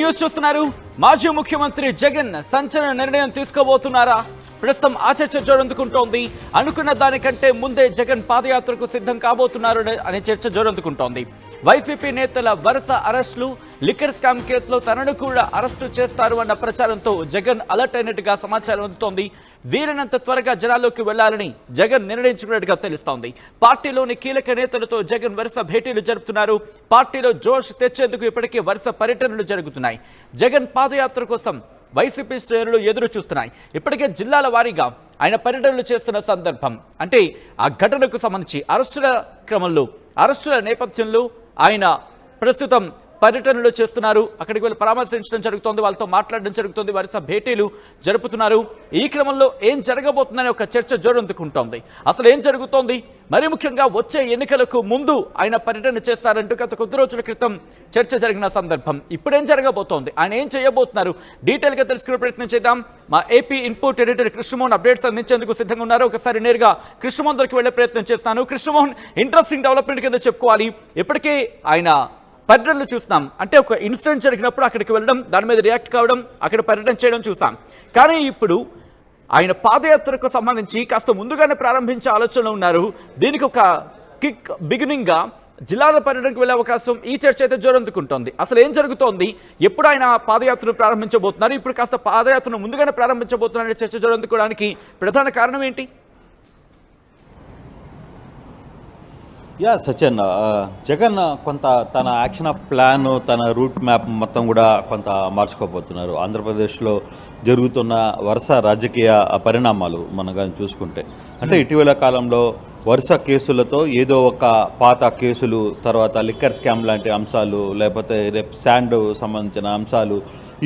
News చూస్తున్నారు. మాజీ ముఖ్యమంత్రి జగన్ సంచలన నిర్ణయం తీసుకోబోతున్నారా? ప్రస్తుతం ఆ చర్చ జోరందుకుంటోంది. అనుకున్న దానికంటే ముందే జగన్ పాదయాత్రకు సిద్ధం కాబోతున్నారు అనే చర్చ జోరందుకుంటోంది. వైసీపీ నేతల వరుస అరెస్టులు, లిక్కర్ స్కామ్ కేసులో తనను కూడా అరెస్టు చేస్తారు అన్న ప్రచారంతో జగన్ అలర్ట్ అయినట్టుగా సమాచారం అందుతోంది. వీరినంత త్వరగా జనాల్లోకి వెళ్లాలని జగన్ నిర్ణయించుకున్నట్టుగా తెలుస్తోంది. పార్టీలోని కీలక నేతలతో జగన్ వరుస భేటీలు జరుపుతున్నారు. పార్టీలో జోష్ తెచ్చేందుకు ఇప్పటికే వరుస పర్యటనలు జరుగుతున్నాయి. జగన్ పాదయాత్ర కోసం వైసీపీ శ్రేణులు ఎదురు చూస్తున్నాయి. ఇప్పటికే జిల్లాల వారీగా ఆయన పర్యటనలు చేస్తున్న సందర్భం అంటే ఆ ఘటనకు సంబంధించి అరెస్టుల నేపథ్యంలో ఆయన ప్రస్తుతం పర్యటనలు చేస్తున్నారు. అక్కడికి వెళ్ళి పరామర్శించడం జరుగుతోంది, వాళ్ళతో మాట్లాడడం జరుగుతుంది, వరుస భేటీలు జరుపుతున్నారు. ఈ క్రమంలో ఏం జరగబోతుందనే ఒక చర్చ జోరందుకుంటోంది. అసలు ఏం జరుగుతోంది, మరి ముఖ్యంగా వచ్చే ఎన్నికలకు ముందు ఆయన పర్యటన చేస్తారంటూ గత కొద్ది రోజుల క్రితం చర్చ జరిగిన సందర్భం. ఇప్పుడేం జరగబోతోంది, ఆయన ఏం చేయబోతున్నారు, డీటెయిల్గా తెలుసుకునే ప్రయత్నం చేద్దాం. మా AP input editor Krishnamohan updates అందించేందుకు సిద్ధంగా ఉన్నారు. ఒకసారి నేరుగా కృష్ణమోహన్ దగ్గరికి వెళ్లే ప్రయత్నం చేస్తాను. కృష్ణమోహన్, ఇంట్రెస్టింగ్ డెవలప్మెంట్ కింద చెప్పుకోవాలి. ఇప్పటికే ఆయన పర్యటనలు చూస్తున్నాం. అంటే ఒక ఇన్సిడెంట్ జరిగినప్పుడు అక్కడికి వెళ్ళడం, దాని మీద రియాక్ట్ కావడం, అక్కడ పర్యటన చేయడం చూసాం. కానీ ఇప్పుడు ఆయన పాదయాత్రకు సంబంధించి కాస్త ముందుగానే ప్రారంభించే ఆలోచనలో ఉన్నారు. దీనికి ఒక కిక్ బిగినింగ్గా జిల్లాల పర్యటనకు వెళ్ళే అవకాశం ఈ చర్చ అయితే జోరందుకుంటోంది. అసలు ఏం జరుగుతోంది, ఎప్పుడు ఆయన పాదయాత్రను ప్రారంభించబోతున్నారు, ఇప్పుడు కాస్త పాదయాత్రను ముందుగానే ప్రారంభించబోతున్నారనే చర్చ జోరందుకోవడానికి ప్రధాన కారణం ఏంటి? సచిన్, జగన్ కొంత తన యాక్షన్ ఆఫ్ ప్లాన్, తన రూట్ మ్యాప్ మొత్తం కూడా కొంత మార్చుకోబోతున్నారు. ఆంధ్రప్రదేశ్లో జరుగుతున్న వరుస రాజకీయ పరిణామాలు మనం కానీ చూసుకుంటే, అంటే ఇటీవల కాలంలో వరుస కేసులతో ఏదో ఒక పాత కేసులు, తర్వాత లిక్కర్ స్కామ్ లాంటి అంశాలు, లేకపోతే రేపు శాండ్ సంబంధించిన అంశాలు,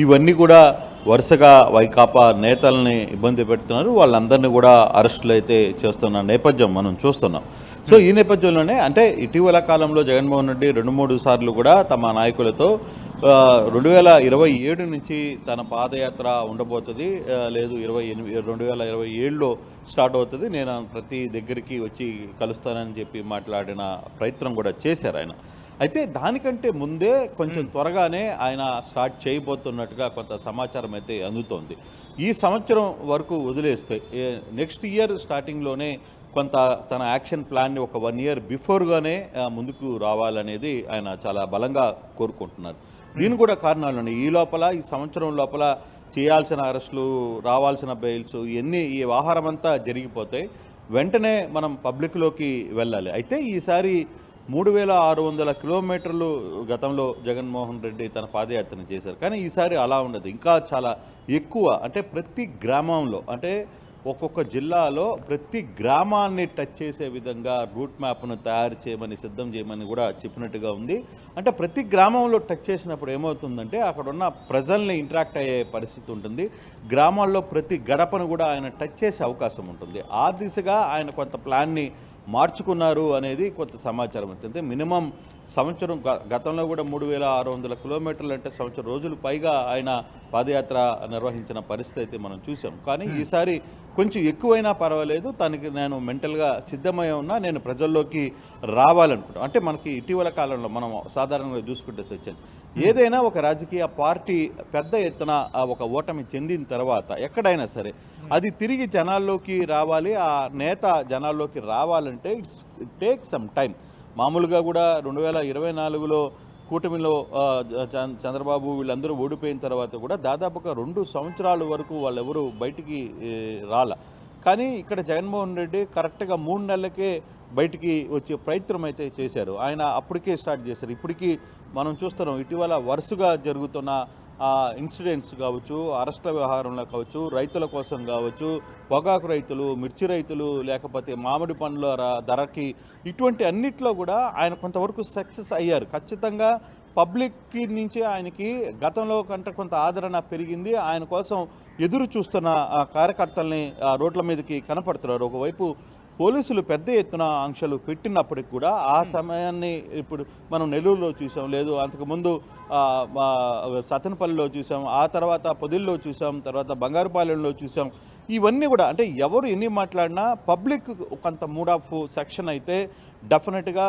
ఇవన్నీ కూడా వరుసగా వైకాపా నేతల్ని ఇబ్బంది పెడుతున్నారు. వాళ్ళందరినీ కూడా అరెస్టులు అయితే చేస్తున్న నేపథ్యం మనం చూస్తున్నాం. సో ఈ నేపథ్యంలోనే అంటే ఇటీవల కాలంలో జగన్మోహన్ రెడ్డి 2-3 సార్లు కూడా తమ నాయకులతో 2027 నుంచి తన పాదయాత్ర ఉండబోతుంది, లేదు 2027లో స్టార్ట్ అవుతుంది, నేను ప్రతి దగ్గరికి వచ్చి కలుస్తానని చెప్పి మాట్లాడిన ప్రయత్నం కూడా చేశారు ఆయన. అయితే దానికంటే ముందే కొంచెం త్వరగానే ఆయన స్టార్ట్ చేయబోతున్నట్టుగా కొంత సమాచారం అయితే అందుతోంది. ఈ సంవత్సరం వరకు వదిలేస్తే నెక్స్ట్ ఇయర్ స్టార్టింగ్లోనే కొంత తన యాక్షన్ ప్లాన్ని ఒక 1 ఇయర్ బిఫోర్గానే ముందుకు రావాలనేది ఆయన చాలా బలంగా కోరుకుంటున్నారు. దీని కూడా కారణాలు ఉన్నాయి. ఈ సంవత్సరం లోపల చేయాల్సిన అరెస్టులు, రావాల్సిన బెయిల్స్, ఇవన్నీ ఈ వ్యవహారం అంతా జరిగిపోతే వెంటనే మనం పబ్లిక్లోకి వెళ్ళాలి. అయితే ఈసారి 3600 కిలోమీటర్లు గతంలో జగన్మోహన్ రెడ్డి తన పాదయాత్రను చేశారు. కానీ ఈసారి అలా ఉండదు, ఇంకా చాలా ఎక్కువ. అంటే ప్రతి గ్రామంలో, అంటే ఒక్కొక్క జిల్లాలో ప్రతి గ్రామాన్ని టచ్ చేసే విధంగా రూట్ మ్యాప్ను తయారు చేయమని, సిద్ధం చేయమని కూడా చెప్పినట్టుగా ఉంది. అంటే ప్రతి గ్రామంలో టచ్ చేసినప్పుడు ఏమవుతుందంటే అక్కడ ఉన్న ప్రజల్ని ఇంటరాక్ట్ అయ్యే పరిస్థితి ఉంటుంది. గ్రామాల్లో ప్రతి గడపను కూడా ఆయన టచ్ చేసే అవకాశం ఉంటుంది. ఆ దిశగా ఆయన కొంత ప్లాన్ని మార్చుకున్నారు అనేది కొంత సమాచారం ఉంటుంది. మినిమం సంవత్సరం, గతంలో కూడా 3600 కిలోమీటర్లు అంటే సంవత్సరం రోజులు పైగా ఆయన పాదయాత్ర నిర్వహించిన పరిస్థితి అయితే మనం చూసాం. కానీ ఈసారి కొంచెం ఎక్కువైనా పర్వాలేదు, తనకి నేను మెంటల్గా సిద్ధమై ఉన్నా, నేను ప్రజల్లోకి రావాలనుకుంటాను. అంటే మనకి ఇటీవల కాలంలో మనం సాధారణంగా చూసుకుంటే సచిన్, ఏదైనా ఒక రాజకీయ పార్టీ పెద్ద ఎత్తున ఒక ఓటమి చెందిన తర్వాత ఎక్కడైనా సరే అది తిరిగి జనాల్లోకి రావాలి, ఆ నేత జనాల్లోకి రావాలంటే ఇట్ టేక్ సమ్ టైం. మామూలుగా కూడా 2024లో కూటమిలో చంద్రబాబు వీళ్ళందరూ ఓడిపోయిన తర్వాత కూడా దాదాపుగా 2 సంవత్సరాల వరకు వాళ్ళెవరూ బయటికి రాల. కానీ ఇక్కడ జగన్మోహన్ రెడ్డి కరెక్ట్గా 3 నెలలకే బయటికి వచ్చే ప్రయత్నం అయితే చేశారు. ఆయన అప్పటికే స్టార్ట్ చేశారు. ఇప్పటికీ మనం చూస్తున్నాం, ఇటీవల వరుసగా జరుగుతున్న ఇన్సిడెంట్స్ కావచ్చు, అరెస్టుల వ్యవహారంలో కావచ్చు, రైతుల కోసం కావచ్చు, పొగాకు రైతులు, మిర్చి రైతులు, లేకపోతే మామిడి పండ్ల ధరకి, ఇటువంటి అన్నిట్లో కూడా ఆయన కొంతవరకు సక్సెస్ అయ్యారు. ఖచ్చితంగా పబ్లిక్ నుంచి ఆయనకి గతంలో కంటే కొంత ఆదరణ పెరిగింది. ఆయన కోసం ఎదురు చూస్తున్న కార్యకర్తల్ని రోడ్ల మీదకి కనపడుతున్నారు. ఒకవైపు పోలీసులు పెద్ద ఎత్తున ఆంక్షలు పెట్టినప్పటికి కూడా ఆ సమయాన్ని ఇప్పుడు మనం నెల్లూరులో చూసాం, లేదు అంతకుముందు సత్తెనపల్లిలో చూసాం, ఆ తర్వాత పొదిల్లో చూసాం, తర్వాత బంగారుపాలెంలో చూసాం. ఇవన్నీ కూడా అంటే ఎవరు ఎన్ని మాట్లాడినా పబ్లిక్ కొంత మూడ్ ఆఫ్ సెక్షన్ అయితే డెఫినెట్గా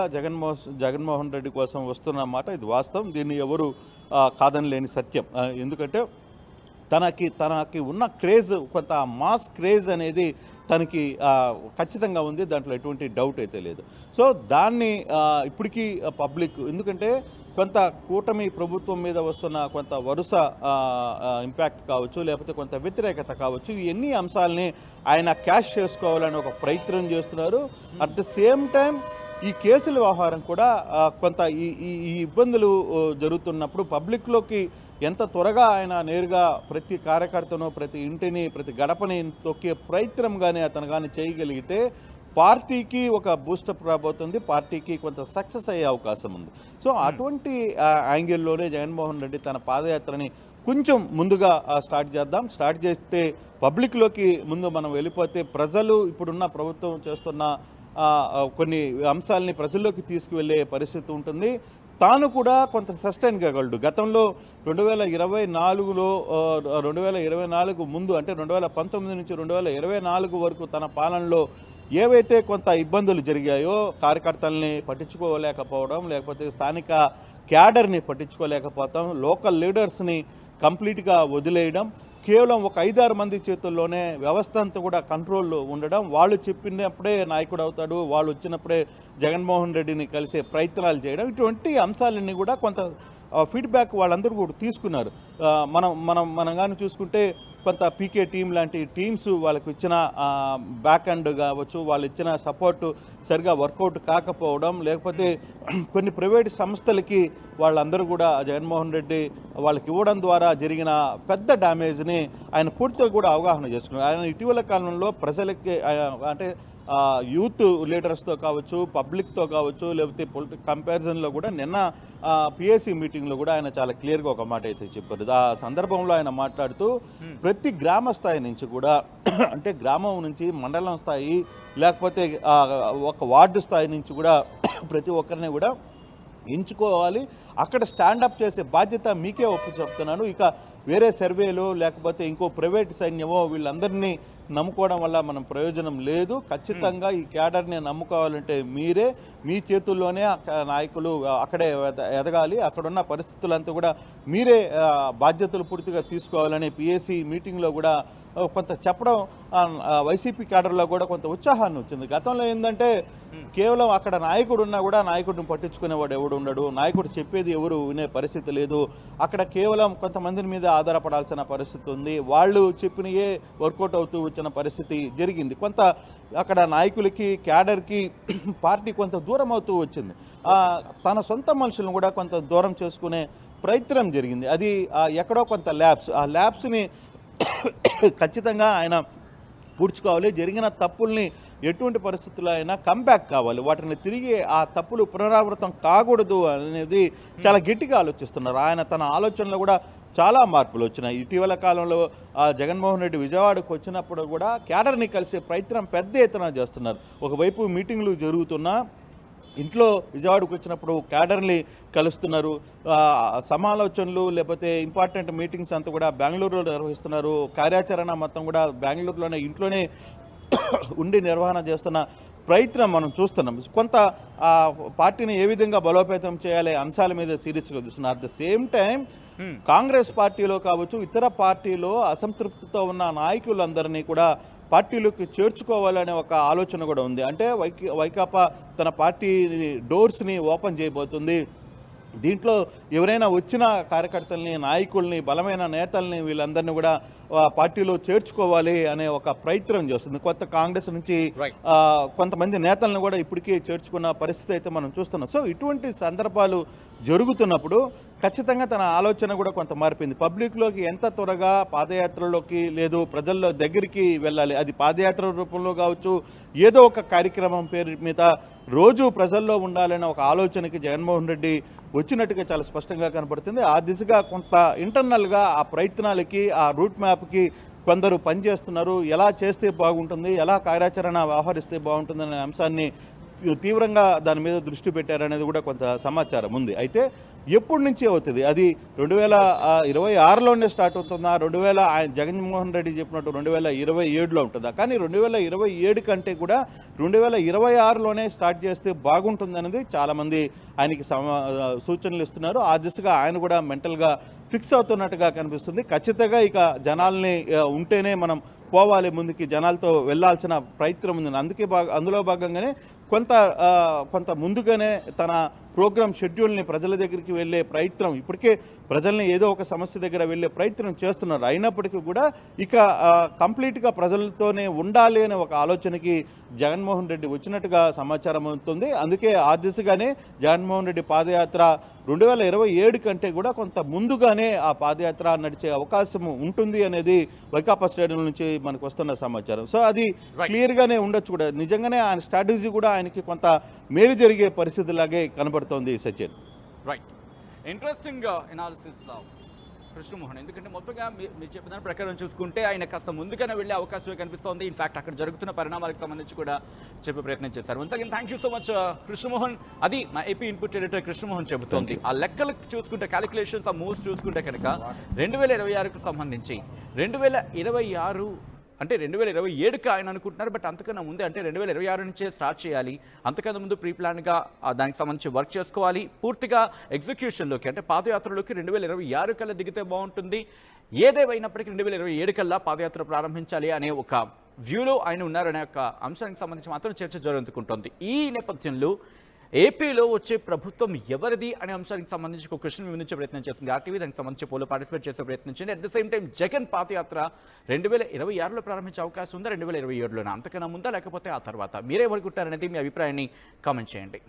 జగన్మోహన్ రెడ్డి కోసం వస్తున్నమాట. ఇది వాస్తవం, దీన్ని ఎవరు కాదని లేని సత్యం. ఎందుకంటే తనకి ఉన్న క్రేజ్, కొంత మాస్ క్రేజ్ అనేది తనకి ఖచ్చితంగా ఉంది, దాంట్లో ఎటువంటి డౌట్ అయితే లేదు. సో దాన్ని ఇప్పటికీ పబ్లిక్, ఎందుకంటే కొంత కూటమి ప్రభుత్వం మీద వస్తున్న కొంత వరుస ఇంపాక్ట్ కావచ్చు, లేకపోతే కొంత వ్యతిరేకత కావచ్చు, ఇవన్నీ అంశాలని ఆయన క్యాష్ చేసుకోవాలని ఒక ప్రయత్నం చేస్తున్నారు. అట్ ద సేమ్ టైం ఈ కేసుల వ్యవహారం కూడా కొంత ఈ ఇబ్బందులు జరుగుతున్నప్పుడు పబ్లిక్లోకి ఎంత త్వరగా ఆయన నేరుగా ప్రతి కార్యకర్తను, ప్రతి ఇంటిని, ప్రతి గడపని తొక్కే ప్రయత్నం కానీ అతను కానీ చేయగలిగితే పార్టీకి ఒక బూస్టప్ రాబోతుంది, పార్టీకి కొంత సక్సెస్ అయ్యే అవకాశం ఉంది. సో అటువంటి యాంగిల్లోనే జగన్మోహన్ రెడ్డి తన పాదయాత్రని కొంచెం ముందుగా స్టార్ట్ చేస్తే పబ్లిక్లోకి ముందు మనం వెళ్ళిపోతే ప్రజలు ఇప్పుడున్న ప్రభుత్వం చేస్తున్న కొన్ని అంశాలని ప్రజల్లోకి తీసుకువెళ్ళే పరిస్థితి ఉంటుంది. తాను కూడా కొంత సస్టైన్ కాగలడు. గతంలో 2024లో 2024 ముందు అంటే 2019 నుంచి 2024 వరకు తన పాలనలో ఏవైతే కొంత ఇబ్బందులు జరిగాయో, కార్యకర్తల్ని పట్టించుకోలేకపోవడం, లేకపోతే స్థానిక క్యాడర్ని పట్టించుకోలేకపోవడం, లోకల్ లీడర్స్ని కంప్లీట్గా వదిలేయడం, కేవలం ఒక 5-6 మంది చేతుల్లోనే వ్యవస్థ అంతా కూడా కంట్రోల్లో ఉండడం, వాళ్ళు చెప్పినప్పుడే నాయకుడు అవుతాడు, వాళ్ళు వచ్చినప్పుడే జగన్మోహన్ రెడ్డిని కలిసే ప్రయత్నాలు చేయడం, ఇటువంటి అంశాలన్నీ కూడా కొంత ఫీడ్బ్యాక్ వాళ్ళందరూ కూడా తీసుకున్నారు. మనం కానీ చూసుకుంటే కొంత పీకే టీం లాంటి టీమ్స్ వాళ్ళకు ఇచ్చిన బ్యాక్ అండ్ కావచ్చు, వాళ్ళు ఇచ్చిన సపోర్టు సరిగా వర్కౌట్ కాకపోవడం, లేకపోతే కొన్ని ప్రైవేట్ సంస్థలకి వాళ్ళందరూ కూడా జగన్మోహన్ రెడ్డి వాళ్ళకి ఇవ్వడం ద్వారా జరిగిన పెద్ద డ్యామేజ్ని ఆయన పూర్తిగా కూడా అవగాహన చేసుకున్నారు. ఆయన ఇటీవల కాలంలో ప్రజలకి అంటే యూత్ లీడర్స్తో కావచ్చు, పబ్లిక్తో కావచ్చు, లేకపోతే పొలిటికల్ కంపారిజన్లో కూడా నిన్న పిఎస్సి మీటింగ్లో కూడా ఆయన చాలా క్లియర్గా ఒక మాట అయితే చెప్పారు. ఆ సందర్భంలో ఆయన మాట్లాడుతూ ప్రతి గ్రామ స్థాయి నుంచి కూడా అంటే గ్రామం నుంచి మండలం స్థాయి, లేకపోతే ఒక వార్డు స్థాయి నుంచి కూడా ప్రతి ఒక్కరిని కూడా ఎంచుకోవాలి, అక్కడ స్టాండప్ చేసే బాధ్యత మీకే ఒప్పు చెప్తున్నాను. ఇక వేరే సర్వేలో లేకపోతే ఇంకో ప్రైవేట్ సైన్యమో వీళ్ళందరినీ నమ్ముకోవడం వల్ల మనం ప్రయోజనం లేదు. ఖచ్చితంగా ఈ క్యాడర్ని నమ్ముకోవాలంటే మీరే, మీ చేతుల్లోనే నాయకులు అక్కడే ఎదగాలి, అక్కడున్న పరిస్థితులంతా కూడా మీరే బాధ్యతలు పూర్తిగా తీసుకోవాలని పిఎస్సి మీటింగ్లో కూడా కొంత చెప్పడం వైసీపీ క్యాడర్లో కూడా కొంత ఉత్సాహాన్ని వచ్చింది. గతంలో ఏంటంటే కేవలం అక్కడ నాయకుడు ఉన్నా కూడా నాయకుడిని పట్టించుకునేవాడు ఎవడు ఉండడు, నాయకుడు చెప్పేది ఎవరు వినే పరిస్థితి లేదు, అక్కడ కేవలం కొంతమంది మీద ఆధారపడాల్సిన పరిస్థితి ఉంది, వాళ్ళు చెప్పినయే వర్కౌట్ అవుతూ వచ్చిన పరిస్థితి జరిగింది. కొంత అక్కడ నాయకులకి క్యాడర్కి పార్టీ కొంత దూరం అవుతూ వచ్చింది. తన సొంత మనుషులను కూడా కొంత దూరం చేసుకునే ప్రయత్నం జరిగింది. అది ఎక్కడో కొంత ఆ ల్యాబ్స్ని ఖచ్చితంగా ఆయన పూడ్చుకోవాలి. జరిగిన తప్పుల్ని ఎటువంటి పరిస్థితుల్లో అయినా కంబ్యాక్ కావాలి, వాటిని తిరిగి ఆ తప్పులు పునరావృతం కాకూడదు అనేది చాలా గట్టిగా ఆలోచిస్తున్నారు. ఆయన తన ఆలోచనలో కూడా చాలా మార్పులు వచ్చినాయి. ఇటీవల కాలంలో జగన్మోహన్ రెడ్డి విజయవాడకు వచ్చినప్పుడు కూడా క్యాడర్ని కలిసే ప్రయత్నం పెద్ద ఎత్తున చేస్తున్నారు. ఒకవైపు మీటింగ్లు జరుగుతున్నా ఇంట్లో విజయవాడకు వచ్చినప్పుడు క్యాడర్ని కలుస్తున్నారు, సమాలోచనలు లేకపోతే ఇంపార్టెంట్ మీటింగ్స్ అంతా కూడా బెంగళూరులో నిర్వహిస్తున్నారు, కార్యాచరణ మొత్తం కూడా బెంగళూరులోనే ఇంట్లోనే ఉండి నిర్వహణ చేస్తున్న ప్రయత్నం మనం చూస్తున్నాం. కొంత పార్టీని ఏ విధంగా బలోపేతం చేయాలి అంశాల మీద సీరియస్గా చూస్తున్నారు. At the same time Congress పార్టీలో కావచ్చు, ఇతర పార్టీలో అసంతృప్తితో ఉన్న నాయకులందరినీ కూడా పార్టీలోకి చేర్చుకోవాలనే ఒక ఆలోచన కూడా ఉంది. అంటే వైకాపా తన పార్టీ డోర్స్ని ఓపెన్ చేయబోతుంది. దీంట్లో ఎవరైనా వచ్చిన కార్యకర్తల్ని, నాయకుల్ని, బలమైన నేతల్ని వీళ్ళందరినీ కూడా పార్టీలో చేర్చుకోవాలి అనే ఒక ప్రయత్నం చేస్తుంది. కొత్త కాంగ్రెస్ నుంచి కొంతమంది నేతలను కూడా ఇప్పటికే చేర్చుకున్న పరిస్థితి అయితే మనం చూస్తున్నాం. సో ఇటువంటి సందర్భాలు జరుగుతున్నప్పుడు ఖచ్చితంగా తన ఆలోచన కూడా కొంత మారిపోయింది. పబ్లిక్లోకి ఎంత త్వరగా పాదయాత్రలోకి లేదు ప్రజల్లో దగ్గరికి వెళ్ళాలి, అది పాదయాత్ర రూపంలో కావచ్చు, ఏదో ఒక కార్యక్రమం పేరు మీద రోజు ప్రజల్లో ఉండాలనే ఒక ఆలోచనకి జగన్మోహన్ రెడ్డి వచ్చినట్టుగా చాలా స్పష్టంగా కనపడుతుంది. ఆ దిశగా కొంత ఇంటర్నల్గా ఆ ప్రయత్నాలకి, ఆ రూట్ మ్యాప్కి కొందరు పనిచేస్తున్నారు. ఎలా చేస్తే బాగుంటుంది, ఎలా కార్యాచరణ వ్యవహరిస్తే బాగుంటుందనే అంశాన్ని తీవ్రంగా దాని మీద దృష్టి పెట్టారనేది కూడా కొంత సమాచారం ఉంది. అయితే ఎప్పటి నుంచి అవుతుంది అది 2026లోనే స్టార్ట్ అవుతుందా, ఆయన జగన్మోహన్ రెడ్డి చెప్పినట్టు 2027లో ఉంటుందా? కానీ 2027 కంటే కూడా 2026లోనే స్టార్ట్ చేస్తే బాగుంటుంది అనేది చాలామంది ఆయనకి సూచనలు ఇస్తున్నారు. ఆ దిశగా ఆయన కూడా మెంటల్గా ఫిక్స్ అవుతున్నట్టుగా కనిపిస్తుంది. ఖచ్చితంగా ఇక జనాల్ని ఉంటేనే మనం పోవాలి, ముందుకి జనాలతో వెళ్లాల్సిన ప్రయత్నం ఉంది. అందులో భాగంగానే కొంత ముందుగానే తన ప్రోగ్రామ్ షెడ్యూల్ని ప్రజల దగ్గరికి వెళ్ళే ప్రయత్నం, ఇప్పటికే ప్రజల్ని ఏదో ఒక సమస్య దగ్గర వెళ్ళే ప్రయత్నం చేస్తున్నారు. అయినప్పటికీ కూడా ఇక కంప్లీట్గా ప్రజలతోనే ఉండాలి అనే ఒక ఆలోచనకి జగన్మోహన్ రెడ్డి వచ్చినట్టుగా సమాచారం అవుతుంది. అందుకే ఆ దిశగానే జగన్మోహన్ రెడ్డి పాదయాత్ర 2027 కంటే కూడా కొంత ముందుగానే ఆ పాదయాత్ర నడిచే అవకాశం ఉంటుంది అనేది వైకాపా స్టేడియం నుంచి మనకు వస్తున్న సమాచారం. సో అది క్లియర్గానే ఉండొచ్చు కూడా. నిజంగానే ఆయన స్ట్రాటజీ కూడా ఆయనకి కొంత మేలు జరిగే పరిస్థితిలాగే కనబడుతోంది Sachin. Right, interesting analysis Krishnamohan. ఎందుకంటే మొత్తంగా మీరు చెప్పిన ప్రకారం చూసుకుంటే ఆయన కాస్త ముందుగానే వెళ్ళే అవకాశమే కనిపిస్తోంది. ఇన్ఫాక్ట్ అక్కడ జరుగుతున్న పరిణామాలకు సంబంధించి కూడా చెప్పే ప్రయత్నం చేశారు. Once again thank you so much Krishnamohan. అది మా ఏపీ ఇన్పుట్ ఎడిటర్ కృష్ణమోహన్ చెబుతోంది. ఆ లెక్కలు చూసుకుంటే, క్యాలిక్యులేషన్స్, ఆ మూవ్స్ చూసుకుంటే కనుక 2026కు సంబంధించి 2026 అంటే 2027కి ఆయన అనుకుంటున్నారు. బట్ అంతకన్నా ముందే, అంటే 2026 నుంచే స్టార్ట్ చేయాలి. అంతకన్నా ముందు ప్రీ ప్లాన్గా దానికి సంబంధించి వర్క్ చేసుకోవాలి. పూర్తిగా ఎగ్జిక్యూషన్లోకి, అంటే పాదయాత్రలోకి 2026 కల్లా దిగితే బాగుంటుంది. ఏదేమైనప్పటికీ 2027 కల్లా పాదయాత్ర ప్రారంభించాలి అనే ఒక వ్యూలో ఆయన ఉన్నారనే ఒక అంశానికి సంబంధించి మాత్రం చర్చ జరుగుతుంటుంది. ఈ నేపథ్యంలో ఏపీలో వచ్చే ప్రభుత్వం ఎవరిది అనే అంశానికి సంబంధించి ఒక క్వశ్చన్ వివరించే ప్రయత్నం చేస్తుంది ఆర్టీవీ. దానికి సంబంధించి పోలో పార్టిసిపేట్ చేసే ప్రయత్నించింది. At the same time Jagan padayatra 2026లో ప్రారంభించే అవకాశం ఉందా, 2027లోనా? అంతకన్నా ముందా లేకపోతే ఆ తర్వాత? మీరేమనుకుంటారనేది మీ అభిప్రాయాన్ని కామెంట్ చేయండి.